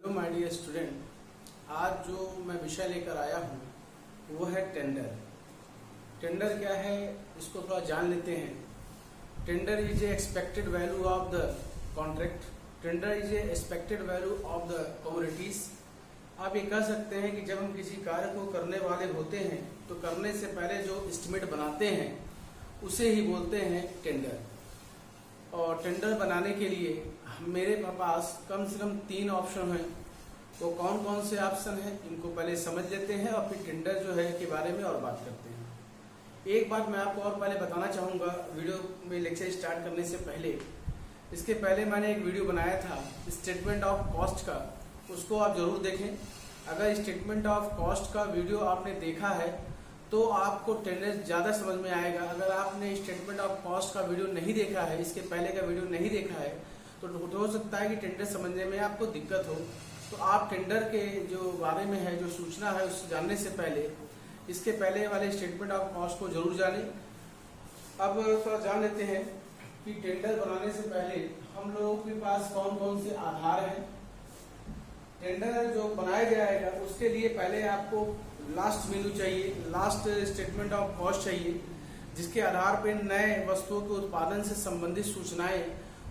Hello my dear student, आज जो मैं विषय लेकर आया हूँ वो है टेंडर। टेंडर क्या है इसको थोड़ा जान लेते हैं। Tender is a expected value of the contract. Tender is a expected value of the commodities. आप ये कह सकते हैं कि जब हम किसी कार्य को करने वाले होते हैं तो करने से पहले जो एस्टिमेट बनाते हैं उसे ही बोलते हैं टेंडर। और टेंडर बनाने के लिए मेरे पास कम से कम 3 ऑप्शन हैं। तो कौन कौन से ऑप्शन हैं इनको पहले समझ लेते हैं और फिर टेंडर जो है के बारे में और बात करते हैं। एक बात मैं आपको और पहले बताना चाहूँगा वीडियो में लेक्चर स्टार्ट करने से पहले। इसके पहले मैंने एक वीडियो बनाया था स्टेटमेंट ऑफ कॉस्ट का, उसको आप जरूर देखें। अगर स्टेटमेंट ऑफ कॉस्ट का वीडियो आपने देखा है तो आपको टेंडर ज़्यादा समझ में आएगा। अगर आपने स्टेटमेंट ऑफ कॉस्ट का वीडियो नहीं देखा है, इसके पहले का वीडियो नहीं देखा है, तो हो सकता है कि टेंडर समझने में आपको दिक्कत हो। तो आप टेंडर के जो बारे में है, जो सूचना है, उससे जानने से पहले इसके पहले वाले स्टेटमेंट ऑफ कॉस्ट को जरूर जानें। अब थोड़ा जान लेते हैं कि टेंडर बनाने से पहले हम लोगों के पास कौन कौन से आधार हैं। टेंडर जो बनाया जाएगा उसके लिए पहले आपको लास्ट मेनू चाहिए, लास्ट स्टेटमेंट ऑफ कॉस्ट चाहिए, जिसके आधार पर नए वस्तुओं के उत्पादन से संबंधित सूचनाएं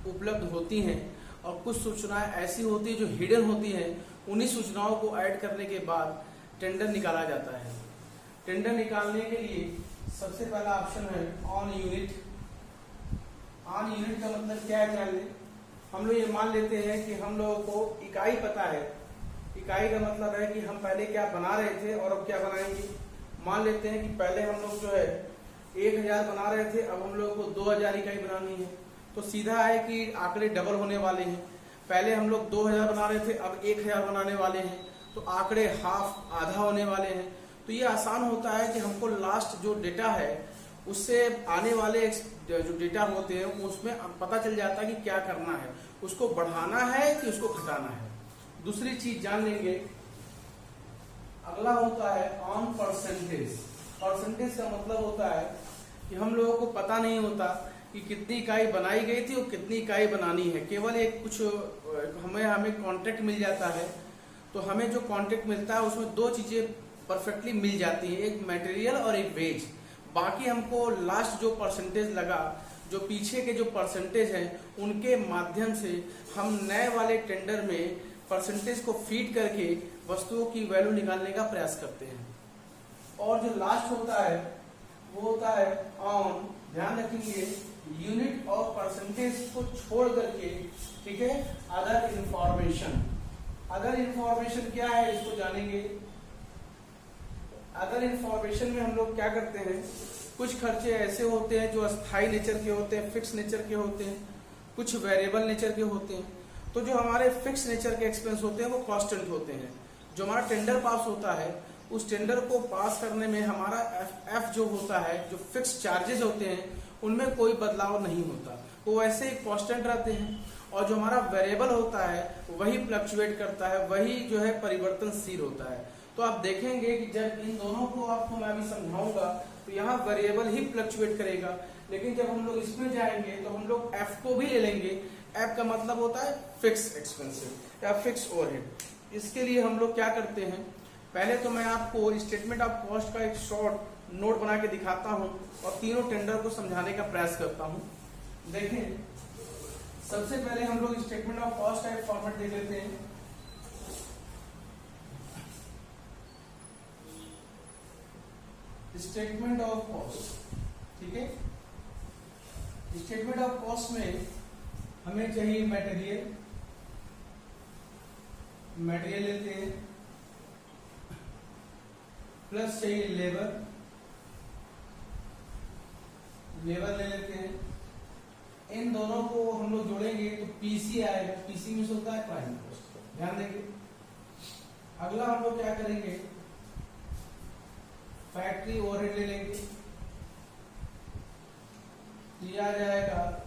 उपलब्ध होती हैं। और कुछ सूचनाएं ऐसी होती है जो हिडन होती हैं। उन्हीं सूचनाओं को ऐड करने के बाद टेंडर निकाला जाता है। टेंडर निकालने के लिए सबसे पहला ऑप्शन है ऑन यूनिट। ऑन यूनिट का मतलब क्या है जान लें। हम लोग ये मान लेते हैं कि हम लोगों को इकाई पता है। इकाई का मतलब है कि हम पहले क्या बना रहे थे और अब क्या बनाएंगे। मान लेते हैं कि पहले हम लोग जो है 1000 बना रहे थे, अब हम लोगों को 2000 इकाई बनानी है। तो सीधा है कि आंकड़े डबल होने वाले हैं। पहले हम लोग 2000 बना रहे थे, अब 1000 बनाने वाले हैं, तो आंकड़े हाफ आधा होने वाले हैं। तो ये आसान होता है कि हमको लास्ट जो डेटा है उससे आने वाले जो डेटा होते हैं उसमें पता चल जाता है कि क्या करना है, उसको बढ़ाना है कि उसको घटाना है। दूसरी चीज जान लेंगे, अगला होता है ऑन परसेंटेज। परसेंटेज का मतलब होता है कि हम लोगों को पता नहीं होता कि कितनी इकाई बनाई गई थी और कितनी इकाई बनानी है। केवल एक कुछ हमें कॉन्ट्रैक्ट मिल जाता है। तो हमें जो कॉन्ट्रैक्ट मिलता है उसमें 2 चीजें परफेक्टली मिल जाती है, एक मटेरियल और एक वेज। बाकी हमको लास्ट जो परसेंटेज लगा, जो पीछे के जो परसेंटेज हैं उनके माध्यम से हम नए वाले टेंडर में परसेंटेज को फीड करके वस्तुओं की वैल्यू निकालने का प्रयास करते हैं। और जो लास्ट होता है वो होता है ऑन, ध्यान रखेंगे, यूनिट और परसेंटेज को छोड़ करके, ठीक है, अदर इंफॉर्मेशन। अदर इंफॉर्मेशन क्या है इसको जानेंगे। अदर इंफॉर्मेशन में हम लोग क्या करते हैं, कुछ खर्चे ऐसे होते हैं जो अस्थाई नेचर के होते हैं, फिक्स नेचर के होते हैं, कुछ वेरिएबल नेचर के होते हैं। तो जो हमारे फिक्स नेचर के एक्सपेंस होते हैं वो कांस्टेंट होते हैं। जो हमारा टेंडर पास होता है उस टेंडर को पास करने में हमारा एफ जो होता है, जो फिक्स चार्जेस होते हैं उनमें कोई बदलाव नहीं होता, वो वैसे ही कांस्टेंट रहते हैं। और जो हमारा वेरिएबल होता है वही फ्लक्चुएट करता है, वही जो है परिवर्तनशील होता है। तो आप देखेंगे कि जब इन दोनों को आपको मैं अभी समझाऊंगा तो यहाँ वेरिएबल ही फ्लक्चुएट करेगा, लेकिन जब हम लोग इसमें जाएंगे तो हम लोग एफ को भी ले लेंगे। एफ का मतलब होता है फिक्स एक्सपेंसिव या फिक्स ओवरहेड। इसके लिए हम लोग क्या करते हैं, पहले तो मैं आपको स्टेटमेंट ऑफ कॉस्ट का एक शॉर्ट नोट बना के दिखाता हूं और तीनों टेंडर को समझाने का प्रयास करता हूं। देखें, सबसे पहले हम लोग स्टेटमेंट ऑफ कॉस्ट का एक फॉर्मेट देख लेते हैं। स्टेटमेंट ऑफ कॉस्ट, ठीक है। स्टेटमेंट ऑफ कॉस्ट में हमें चाहिए मटेरियल, मटेरियल लेते हैं, प्लस चाहिए लेबर, लेबर ले लेते हैं। इन दोनों को हम लोग जोड़ेंगे तो पीसी आएगा। पीसी में होता है प्राइम कॉस्ट, ध्यान देंगे। अगला हम लोग क्या करेंगे, फैक्ट्री ओवरहेड ले लेंगे। ये आ जाएगा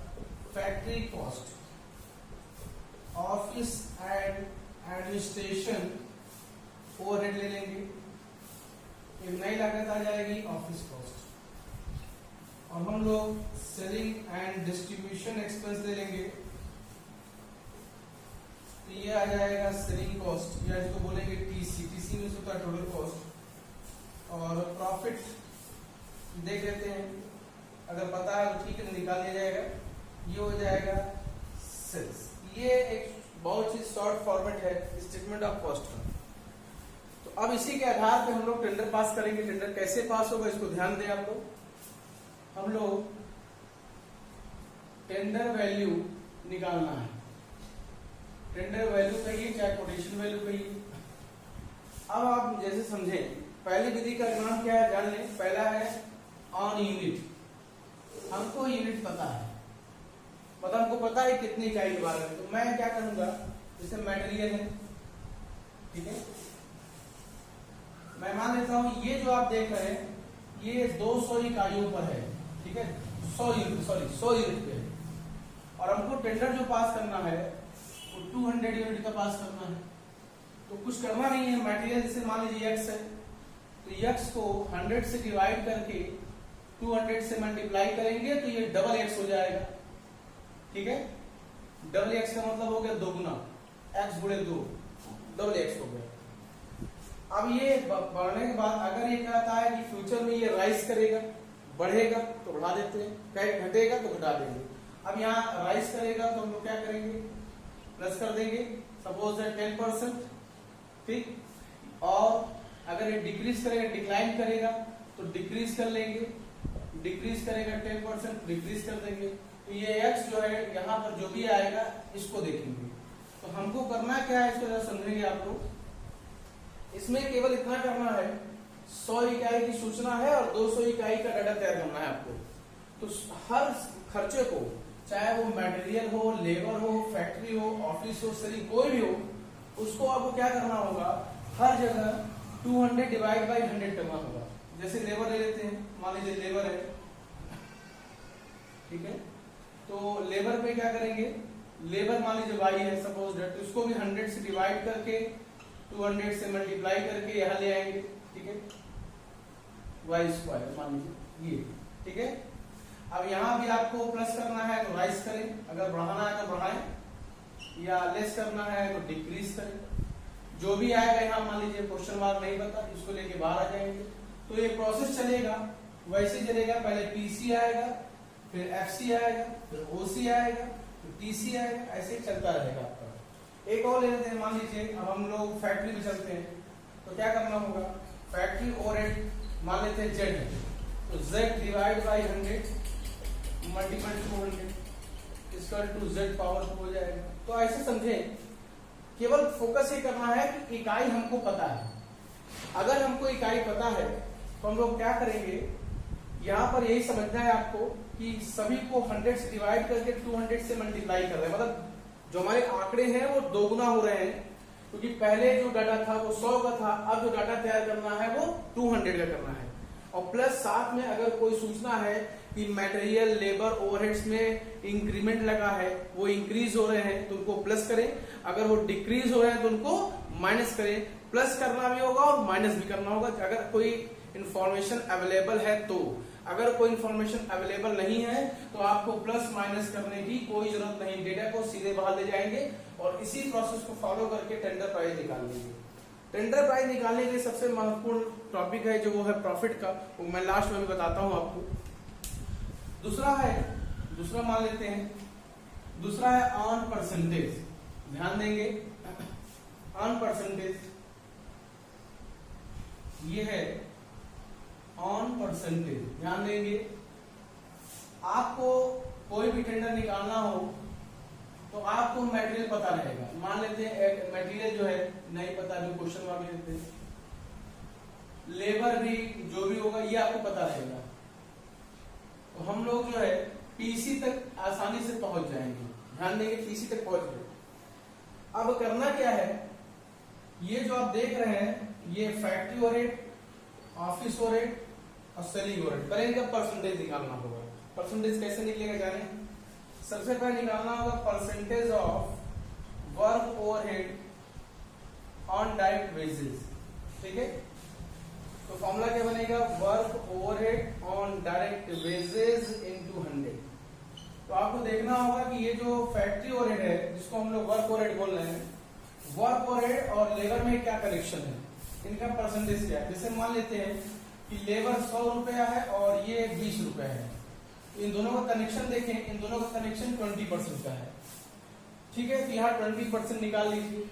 factory cost. Office and administration overhead ले लेंगे। एक नई लागत आ जाएगी ऑफिस कॉस्ट। और हम लोग सेलिंग एंड डिस्ट्रीब्यूशन एक्सपेंस ले लेंगे। तो ये आ जाएगा सेलिंग कॉस्ट या जिसको बोलेंगे टीसी। टीसी में होता है टोटल कॉस्ट। और प्रॉफिट देख लेते हैं, अगर पता है तो ठीक है, निकाल दिया जाएगा। ये हो जाएगा सेल्स। ये एक बहुत ही शॉर्ट फॉर्मेट है स्टेटमेंट ऑफ कॉस्ट का। तो अब इसी के आधार पे हम लोग टेंडर पास करेंगे। टेंडर कैसे पास होगा इसको ध्यान दें आप लोग। हम लोग टेंडर वैल्यू निकालना है। टेंडर वैल्यू कहिए चाहे कोटेशन वैल्यू कहिए। अब आप जैसे समझें, पहली विधि का नाम क्या है जान लें। पहला है ऑन यूनिट। हमको यूनिट पता है, मतलब हमको पता है कितनी इकाई के बारे में। तो मैं क्या करूंगा, जैसे मटेरियल है, ठीक है, मैं मान लेता हूं ये जो आप देख रहे हैं ये 200 इकाइयों पर है, ठीक है, 100 यूनिट पे है। और हमको टेंडर जो पास करना है वो 200 यूनिट का पास करना है। तो कुछ करना नहीं है, मटेरियल जैसे मान लीजिए x है, तो x को 100 से डिवाइड करके 200 से मल्टीप्लाई करेंगे तो ये डबल x हो जाएगा, ठीक है। डबल x का मतलब हो गया दोगुना, x गुणे 2, डबल x हो गया। अब ये बढ़ने के बाद अगर ये कहता है कि फ्यूचर में ये राइज करेगा, बढ़ेगा तो बढ़ा देते हैं, घटेगा तो घटा देंगे। अब यहाँ राइज करेगा तो हम लोग क्या करेंगे, प्लस कर देंगे, सपोज 10%, ठीक। और अगर ये डिक्रीज करेगा, डिक्लाइन करेगा तो डिक्रीज कर लेंगे, डिक्रीज करेगा 10%, डिक्रीज कर देंगे। तो ये x जो है यहाँ पर जो भी आएगा इसको देखेंगे। तो हमको करना क्या है इसको जरा समझेंगे आप लोग। इसमें केवल इतना करना है, 100 इकाई की सूचना है और 200 इकाई का डाटा तैयार करना है आपको। तो हर खर्चे को, चाहे वो मटेरियल हो, लेबर हो, फैक्ट्री हो, ऑफिस हो, सेलिंग कोई भी हो, उसको आपको क्या करना होगा, हर जगह 200 डिवाइड बाई 100 करना होगा। जैसे लेबर ले लेते हैं, मान लीजिए लेबर है, ठीक है, तो लेबर पे क्या करेंगे, लेबर मान लीजिए y है सपोज दैट, तो इसको भी 100 से डिवाइड करके 200 से मल्टीप्लाई करके यहाँ ले आएंगे, ठीक है, y² मान लीजिए ये, ठीक है। अब यहाँ भी आपको प्लस करना है तो राइज करें, अगर बढ़ाना है तो बढ़ाएं, या लेस करना है तो डिक्रीज करें। जो भी आएगा यहाँ मान लीजिए क्वेश्चन मार्क नहीं पता, इसको लेके बाहर आ जाएंगे। तो ये प्रोसेस चलेगा वैसे चलेगा, पहले पीसी आएगा, फिर एफसी आएगा, फिर ओसी आएगा, फिर टीसी आएगा, ऐसे चलता रहेगा आपका। एक और ले लेते हैं, मान लीजिए अब हम लोग फैक्ट्री में चलते हैं, तो क्या करना होगा, फैक्ट्री ओवरहेड मान लेते हैं जेड है, तो जेड डिवाइड बाई 100 मल्टीपल 200 इसका टू जेड पावर 2 हो जाएगा। तो ऐसे समझें, केवल फोकस ये करना है कि इकाई हमको पता है। अगर हमको इकाई पता है तो हम लोग क्या करेंगे, यहाँ पर यही समझना है आपको कि सभी को 100 से डिवाइड करके 200 से मल्टीप्लाई कर रहे हैं, मतलब जो हमारे आंकड़े हैं वो दोगुना हो रहे हैं, क्योंकि पहले जो डाटा था वो 100 का था, अब जो डाटा तैयार करना है वो 200 का करना है। और प्लस साथ में अगर कोई सूचना है कि मटेरियल, लेबर, ओवरहेड्स में इंक्रीमेंट लगा है, वो इंक्रीज हो रहे हैं तो उनको प्लस करें, अगर वो डिक्रीज हो रहे हैं तो उनको माइनस करें। प्लस करना भी होगा और माइनस भी करना होगा अगर कोई इंफॉर्मेशन अवेलेबल है तो। अगर कोई इंफॉर्मेशन अवेलेबल नहीं है तो आपको प्लस माइनस करने की कोई जरूरत नहीं, डेटा को सीधे बाहर ले जाएंगे और इसी प्रोसेस को फॉलो करके टेंडर प्राइस निकाल लेंगे। टेंडर प्राइस निकालने के लिए सबसे महत्वपूर्ण टॉपिक है जो वो है प्रॉफिट का, वो मैं लास्ट में भी बताता हूं आपको। दूसरा मान लेते हैं, दूसरा है ऑन परसेंटेज। ध्यान देंगे, ऑन परसेंटेज ये है ऑन परसेंटेज। ध्यान देंगे, आपको कोई भी टेंडर निकालना हो तो आपको मटेरियल पता रहेगा। मान लेते हैं मटेरियल जो है नहीं पता, जो क्वेश्चन मार्क लेते हैं, लेबर भी जो भी होगा ये आपको पता रहेगा, तो हम लोग जो है पीसी तक आसानी से पहुंच जाएंगे। ध्यान देंगे, पीसी तक पहुंच गए। अब करना क्या है, ये जो आप देख रहे हैं ये फैक्ट्री ओवरहेड, ऑफिस ओवरहेड और सेलिंग ओवरहेड, पहले इनका परसेंटेज निकालना होगा। परसेंटेज कैसे निकलेगा जाने, सबसे पहले निकालना होगा percentage of work overhead on direct wages, ठीक है। तो फॉर्मूला क्या बनेगा, work overhead on direct wages into 100। तो आपको देखना होगा कि ये जो फैक्ट्री ओवरहेड है जिसको हम लोग वर्क ओवरहेड बोल रहे हैं, वर्क ओवरहेड और लेबर में क्या कनेक्शन है, इनका परसेंटेज क्या है। जैसे मान लेते हैं कि लेबर 100 रुपया है और ये 20 रुपया है, इन दोनों का कनेक्शन देखें, इन दोनों का कनेक्शन 20% का है, ठीक है। तो यहाँ 20% निकाल लीजिए,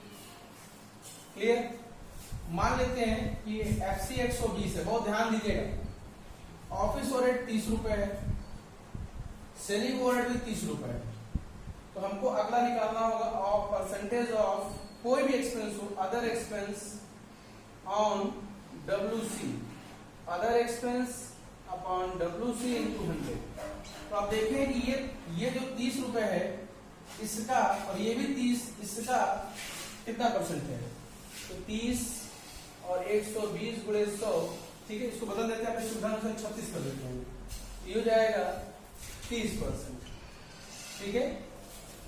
क्लियर। मान लेते हैं कि FC 120 है, बहुत ध्यान दीजिएगा। ऑफिस ओवरहेड 30 रुपए है, सेलिंग ओवरहेड भी 30 रुपए है। तो हमको अगला निकालना होगा ऑफ परसेंटेज ऑफ कोई भी एक्सपेंस हो, other expense on WC, other expense upon WC into 100। तो आप देखें कि ये जो 30 रुपए है इसका और ये भी 30, इसका कितना परसेंट है, तो 30 और 120 गुणे 100, ठीक है। इसको बदल देते हैं अपनी सुविधा अनुसार, 36 कर देते हैं, ये हो जाएगा 30%, ठीक है।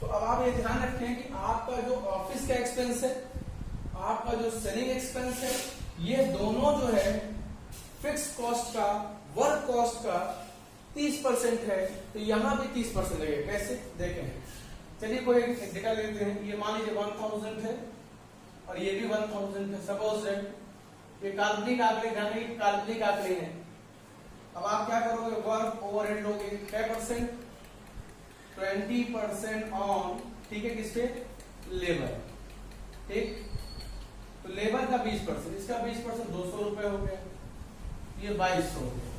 तो अब आप ये ध्यान रखें कि आपका जो ऑफिस का एक्सपेंस है, आपका जो सेलिंग एक्सपेंस है, ये दोनों जो है फिक्स कॉस्ट का, वर्क कॉस्ट का 30% है, तो यहां भी 30% लगेगा। कैसे देखें, चलिए कोई एक डेटा लेते हैं। ये मान लीजिए 1000 है और ये भी 1000 है। सपोज दैट ये काल्पनिक आंकड़े, काल्पनिक आंकड़े हैं। अब आप क्या करोगे, वर्क ओवरहेड लोगे क्या परसेंट, 20% ऑन, ठीक है, किसपे, लेबर, ठीक। तो लेबर का 20%, इसका 20% 200 रुपए हो गया, ये 2200 हो गया,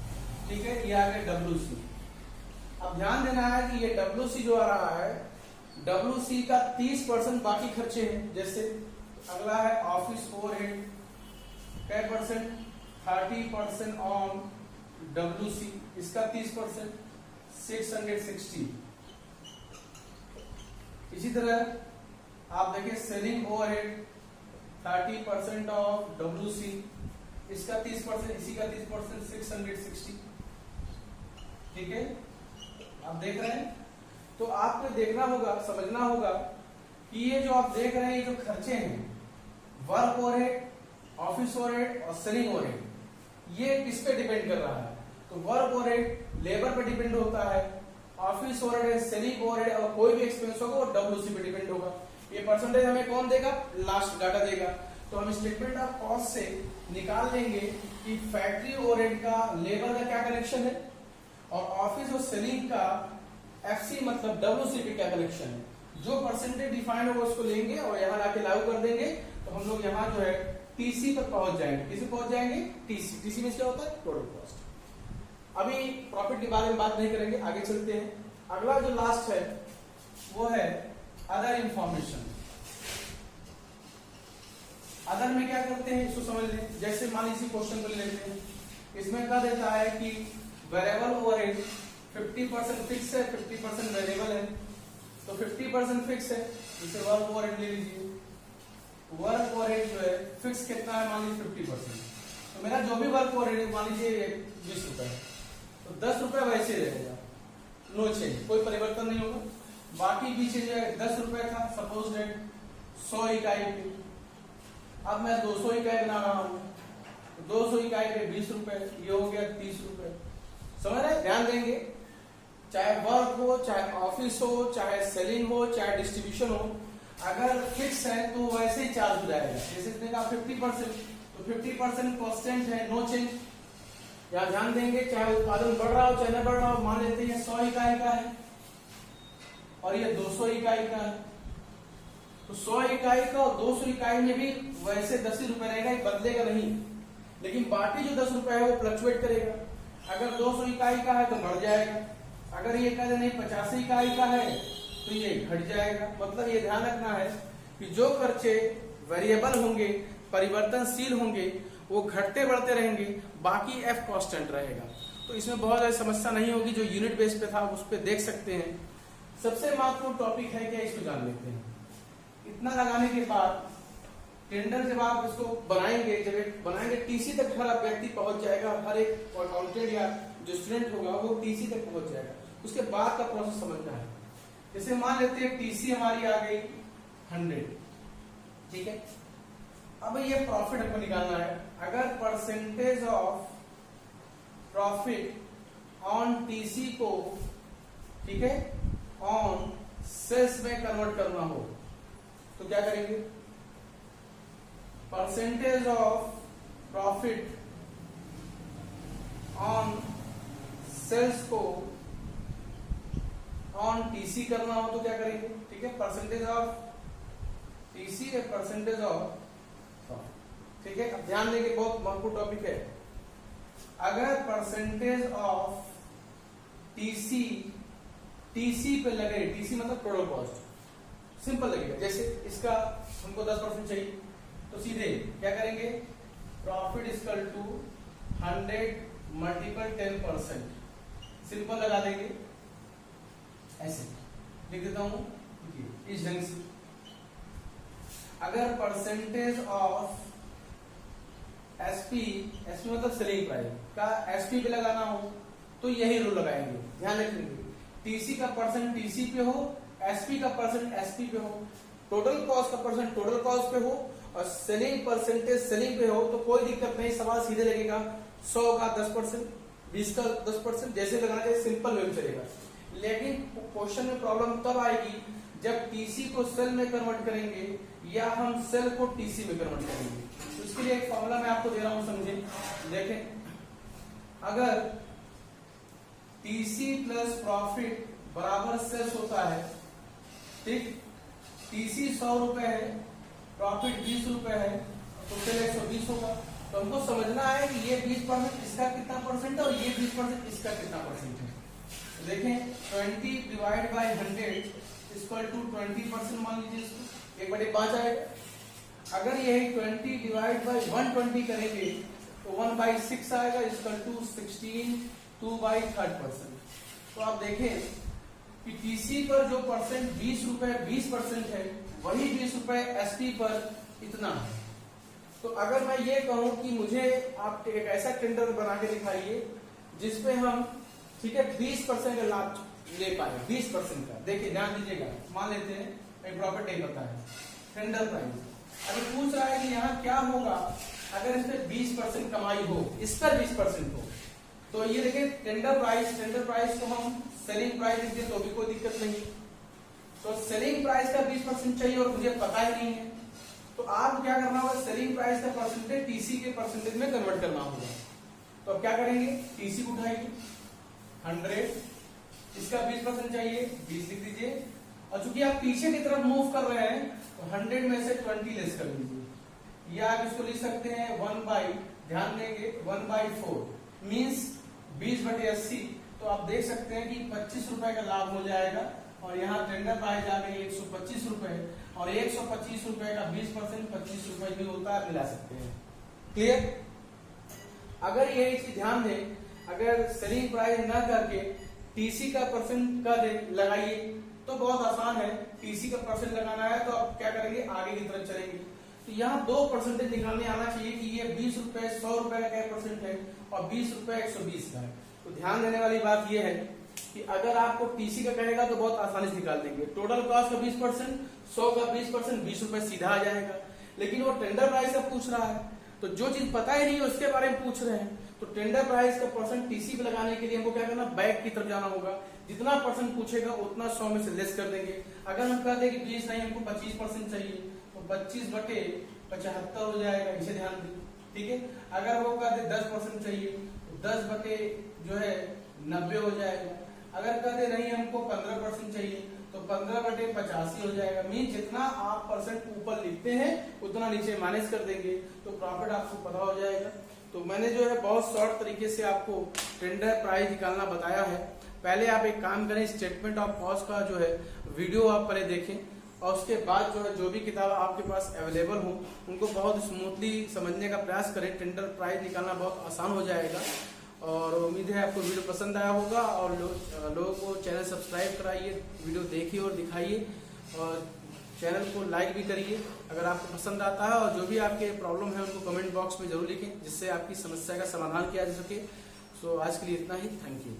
ठीक है। ये आ गया WC। अब ध्यान देना है कि ये WC जो आ रहा है, WC का 30% बाकी खर्चे हैं। जैसे अगला है ऑफिस ओवरहेड, क्या परसेंट, 30% ऑन WC, इसका 30% 660। इसी तरह आप देखिए सेलिंग ओवरहेड 30% ऑफ WC, इसका 30%, इसी का 30% 660, ठीक है। आप देख रहे हैं, तो आपको देखना होगा, समझना होगा कि ये जो आप देख रहे हैं, ये जो खर्चे हैं, वर्क ओवरहेड, ऑफिस ओवरहेड और सेलिंग ओवरहेड, ये किस पे डिपेंड कर रहा है, तो वर्क ओवरहेड लेबर पे डिपेंड होता है, ऑफिस ओवरहेड, सेलिंग ओवरहेड और कोई भी एक्सपेंस होगा वो WC पे डिपेंड होगा। ये परसेंटेज हमें कौन देगा, लास्ट डाटा देगा। तो हम स्टेटमेंट ऑफ कॉस्ट से निकाल लेंगे कि फैक्ट्री ओवरहेड का लेबर का क्या कनेक्शन है और ऑफिस और सेलिंग का FC मतलब WC पे क्या कनेक्शन है। जो परसेंटेज डिफाइंड होगा उसको लेंगे और यहाँ लाके लागू कर देंगे, तो हम लोग यहाँ जो है TC पर पहुंच जाएंगे। किसी पहुंच जाएंगे, TC में क्या होता है, टोटल कॉस्ट। अभी प्रॉफिट के बारे में बात नहीं करेंगे, आगे चलते हैं। अगला जो लास्ट है वो है अदर इंफॉर्मेशन। अदर में क्या करते हैं इसको समझ लें। जैसे मान लीजिए क्वेश्चन को लेते हैं, इसमें कहा देता है कि वेरिएबल ओवरहेड 50% फिक्स है, 50% वेरिएबल है। तो 50% फिक्स है, जिसे वर्क ओवरहेड ले लीजिए। वर्क ओवरहेड जो है फिक्स कितना है, मान लीजिए 50%। तो मेरा जो भी वर्क ओवरहेड है मान लीजिए 20 रुपए है, तो 10 रुपए वैसे रहेगा, नो चेंज, कोई परिवर्तन नहीं होगा। बाकी पीछे जो है 10 रुपए था, सपोज डेट 100 इकाई पे, अब मैं 200 इकाई बना रहा हूँ, 200 इकाई पे 20 रुपए, ये हो गया 30 रुपए। समझ रहे, ध्यान देंगे, चाहे वर्क हो, चाहे ऑफिस हो, चाहे सेलिंग हो, चाहे डिस्ट्रीब्यूशन हो, अगर फिक्स है तो वैसे ही चार्ज हो जाएगा। जैसे देगा 50%, तो 50% कांस्टेंट है, नो चेंज। या ध्यान देंगे, चाहे उत्पादन बढ़ रहा हो चाहे न बढ़ रहा हो, मान लेते हैं 100 इकाई का है और ये 200 इकाई का है, तो 100 इकाई का और 200 इकाई में भी वैसे 10 ही रुपए रहेगा, बदलेगा नहीं। लेकिन बाकी जो 10 रुपए है वो फ्लक्चुएट करेगा। अगर 200 इकाई का है तो बढ़ जाएगा, अगर ये कहते नहीं 50 इकाई का है तो ये घट जाएगा। मतलब ये ध्यान रखना है कि जो खर्चे वेरिएबल होंगे, परिवर्तनशील होंगे, वो घटते बढ़ते रहेंगे, बाकी F कांस्टेंट रहेगा। तो इसमें बहुत ज्यादा समस्या नहीं होगी। जो यूनिट बेस पे था उस पर देख सकते हैं। सबसे महत्वपूर्ण टॉपिक है क्या, इसको जान लेते हैं। इतना लगाने के बाद टेंडर जब आप इसको बनाएंगे, जब बनाएंगे TC तक हर व्यक्ति पहुंच जाएगा, हर एक अकाउंटेंट या जो स्टूडेंट होगा वो TC तक पहुंच जाएगा। उसके बाद का प्रोसेस समझना है। जैसे मान लेते हैं TC हमारी आ गई 100, ठीक है। अब ये प्रॉफिट हमको निकालना है। अगर percentage of profit on TC को, ठीक है, ऑन सेल्स में कन्वर्ट करना हो तो क्या करेंगे, percentage of profit on sales को ऑन टीसी करना हो तो क्या करेंगे, ठीक है, परसेंटेज ऑफ टीसी है परसेंटेज ऑफ, ठीक है। अब ध्यान देंगे, बहुत महत्वपूर्ण टॉपिक है। अगर परसेंटेज ऑफ टीसी टीसी पे लगे, टीसी मतलब टोटल कॉस्ट, सिंपल लगेगा। जैसे इसका हमको 10% चाहिए तो सीधे क्या करेंगे, profit equal to 100 multiple 10%, simple लगा देंगे, ऐसे लिख देता हूं इस ढंग से। अगर परसेंटेज ऑफ एसपी, एसपी मतलब सेलिंग प्राइस का एसपी पे लगाना हो तो यही रूल लगाएंगे, ध्यान रखेंगे। टीसी का परसेंट टीसी पे हो, एसपी का परसेंट एसपी पे हो, टोटल कॉस्ट का परसेंट टोटल कॉस्ट पे हो और सेलिंग परसेंटेज सेलिंग पे हो तो कोई दिक्कत नहीं, सवाल सीधे लगेगा। 100 का 10%, 20 का 10%, जैसे लगाना चाहिए सिंपल वे में चलेगा। लेकिन क्वेश्चन में प्रॉब्लम तब आएगी जब टीसी को सेल में कन्वर्ट करेंगे या हम सेल को टीसी में कन्वर्ट करेंगे। तो इसके लिए एक फॉर्मूला मैं आपको दे रहा हूं, समझे। देखें, अगर टीसी प्लस प्रॉफिट बराबर सेल्स होता है, ठीक, टीसी 100 रुपए है, प्रॉफिट 20 रुपए है, तो सेल 120 होगा। तो हमको समझना है कि ये 20% इसका कितना परसेंट है और ये 20% इसका कितना परसेंट है। तो देखें, 20 डिवाइड बाई 100 इक्वल टू 20% मान लीजिए इसको, 1/5 आएगा। अगर यही 20 डिवाइड बाई 120 करेंगे तो 1/6 आएगा इक्वल टू 16 2/3%। तो आप देखें कि टीसी पर जो परसेंट 20 रुपए 20% है, वही 20 रुपए एसपी पर इतना है। तो अगर मैं ये कहूं कि मुझे आप एक ऐसा टेंडर बना के दिखाइए जिसपे हम, ठीक है, 20% का लाभ ले पाए, 20% का। देखिए ध्यान दीजिएगा, मान लेते हैं एक प्रॉफिट नहीं पता है, टेंडर प्राइस। अगर पूछ रहा है कि यहाँ क्या होगा अगर इस पर 20% कमाई हो, इस पर 20% हो, तो ये देखिए टेंडर प्राइस को हम सेलिंग प्राइस लिख दें तो भी कोई दिक्कत नहीं। तो सेलिंग प्राइस का 20% चाहिए और मुझे पता ही नहीं है, तो आप क्या करना होगा, सेलिंग प्राइस का परसेंटेज टीसी के परसेंटेज में कन्वर्ट करना होगा। तो अब क्या करेंगे, टीसी को उठाइए 100, इसका 20% चाहिए, 20 लिख दीजिए। और चूंकि आप पीछे की तरफ मूव कर रहे हैं तो 100 में से 20 लेस कर लीजिए, या आप इसको लिख सकते हैं 1/, ध्यान देंगे 1/4 मीन्स 20/80। तो आप देख सकते हैं कि 25 रुपए का लाभ हो जाएगा और यहाँ टेंडर प्राइस आ गई 125 रुपए, और 125 रुपए का 20% 25 रुपए भी होता है, मिला सकते हैं। क्लियर? अगर ये चीज ध्यान दें, अगर सेलिंग प्राइस ना करके टीसी का परसेंट का लगाइए तो बहुत आसान है। टीसी का परसेंट लगाना है तो आप क्या करेंगे, आगे की तरफ चलेंगे। तो यहाँ 2% निकालने आना चाहिए कि ये 20 रुपए 100 रुपए का क्या परसेंट है और 20 रुपए 120 का है। तो ध्यान देने वाली बात यह है कि अगर आपको टीसी का कहेगा तो बहुत आसानी से निकाल देंगे। टोटल कॉस्ट का 20%, 100 का 20%, 20 रुपए सीधा आ जाएगा। लेकिन वो टेंडर प्राइस का पूछ रहा है, तो जो चीज पता ही नहीं है उसके बारे में पूछ रहे हैं, तो टेंडर प्राइस का परसेंट टीसी पे लगाने के लिए हमको क्या करना, बैक की तरफ जाना होगा। जितना परसेंट पूछेगा उतना 100 में से लेस कर देंगे। अगर हम कह दें कि 20 नहीं, हमको 25% चाहिए, तो 25/75 हो जाएगा, इसे ध्यान दें, ठीक है। अगर वो कह दे 10% चाहिए तो 10/90 हो जाएगा। अगर कह दे नहीं हमको 15% चाहिए तो 15/85 हो जाएगा। मीन जितना आप परसेंट ऊपर लिखते हैं उतना नीचे माइनस कर देंगे, तो प्रॉफिट आपको पता हो जाएगा। तो मैंने जो है बहुत शॉर्ट तरीके से आपको टेंडर प्राइस निकालना बताया है। पहले आप एक काम करें, स्टेटमेंट ऑफ कॉस्ट का जो है वीडियो आप पहले देखें, और उसके बाद जो है जो भी किताब आपके पास अवेलेबल हो उनको बहुत स्मूथली समझने का प्रयास करें। टेंडर प्राइस निकालना बहुत आसान हो जाएगा। और उम्मीद है आपको वीडियो पसंद आया होगा, और लोगों को चैनल सब्सक्राइब कराइए, वीडियो देखिए और दिखाइए, और चैनल को लाइक भी करिए अगर आपको पसंद आता है। और जो भी आपके प्रॉब्लम है उनको कमेंट बॉक्स में जरूर लिखें, जिससे आपकी समस्या का समाधान किया जा सके। सो आज के लिए इतना ही, थैंक यू।